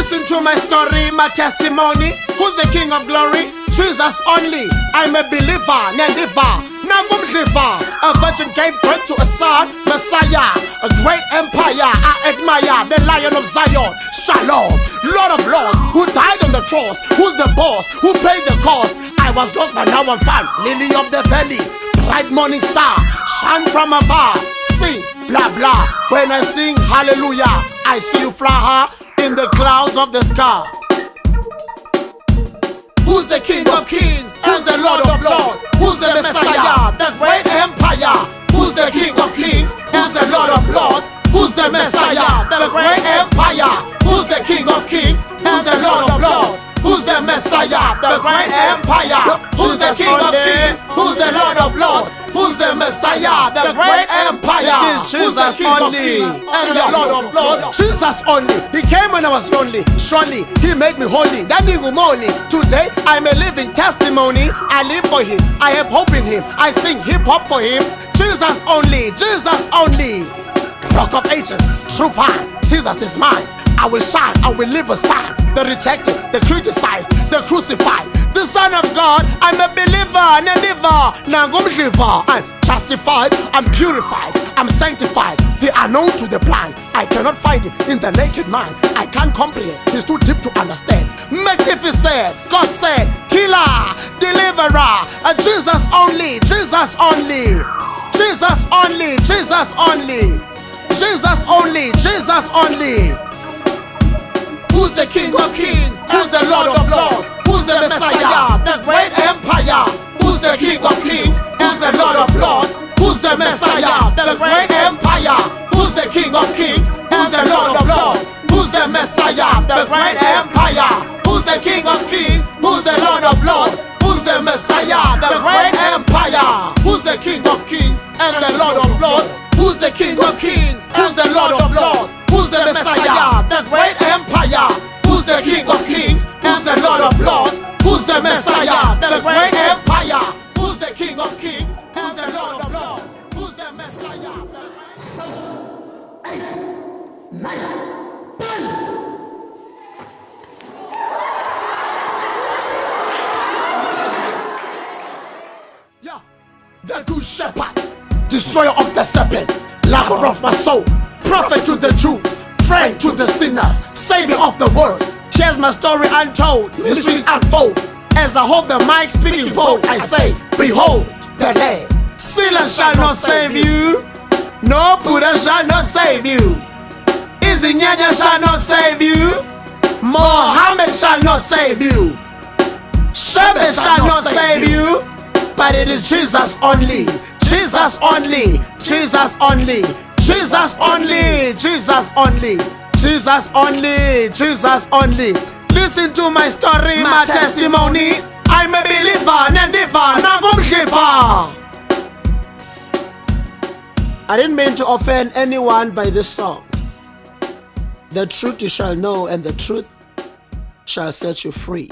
Listen to my story, my testimony. Who's the King of Glory? Jesus only. I'm a believer, Nendiva, Nagumdiva. A virgin gave birth to a son, Messiah, a great empire. I admire the Lion of Zion, Shalom, Lord of Lords, who died on the cross. Who's the boss? Who paid the cost? I was lost, but now I'm found. Lily of the valley, bright morning star, shine from afar. Sing, blah blah. When I sing hallelujah, I see you fly high in the clouds of the sky. Who's the King of Kings? Who's the Lord of Lords? Who's the Messiah? The great empire. Who's the King of Kings? Who's the Lord of Lords? Who's the Messiah? The great empire. Who's the King of Kings? Who's the Lord of Lords? Who's the Messiah? The great empire. Who's the King of Kings? Who's the Lord of Lords? Who's the Messiah? The great empire. Who's the King of Kings and the Lord of Lords? Jesus only. He came when I was lonely. Surely He made me holy. Today I'm a living testimony. I live for Him. I have hope in Him. I sing hip hop for Him. Jesus only. Jesus only. Rock of Ages, true fire. Jesus is mine. I will shine, I will live a sign. The rejected, the criticized, the crucified, the Son of God. I'm a believer, Nendiva, Nagumdiva. I'm justified, I'm purified, I'm sanctified. The unknown to the blind, I cannot find Him in the naked mind. I can't comprehend, He's too deep to understand. Magnificent, God said, healer, deliverer, Jesus only, Jesus only, Jesus only, Jesus only, Jesus only, Jesus only. Who's the King of Kings? Who's the Lord of Lords? Who's the Messiah? The great empire. Who's the King of Kings? Who's the Lord of Lords? Who's the Messiah? The great empire. Who's the King of Kings? Who's the Lord of Lords? Who's the Messiah? The great empire. Who's the King of Kings? Who's the Lord of Lords? Who's the Messiah? The great empire. Who's the King of Kings and the Lord of Lords? Who's the King of Kings? Who's the Lord of Lords? Who's the Messiah? The great empire. Who's the King of Kings? Who's the Lord of Lords? Who's the Messiah? The great empire. Who's the King of Kings? Who's the Lord of Lords? Who's the Messiah? Yeah, the good shepherd, destroyer of the serpent, lover of my soul, prophet to the Jews, friend to the sinners, savior of the world. Here's my story untold, mysteries unfold. As I hold the mic speaking bold, I say, behold the Lamb. Sinner shall not save you, no Buddha shall not save you, Izinyanya shall not save you, Mohammed shall not save you, Shebe shall not save you, but it is Jesus only, Jesus only, Jesus only, Jesus only, Jesus only, Jesus only, Jesus only. Listen to my story, my testimony. I'm a believer, Nendiva, Nagumdiva. I didn't mean to offend anyone by this song. The truth you shall know, and the truth shall set you free.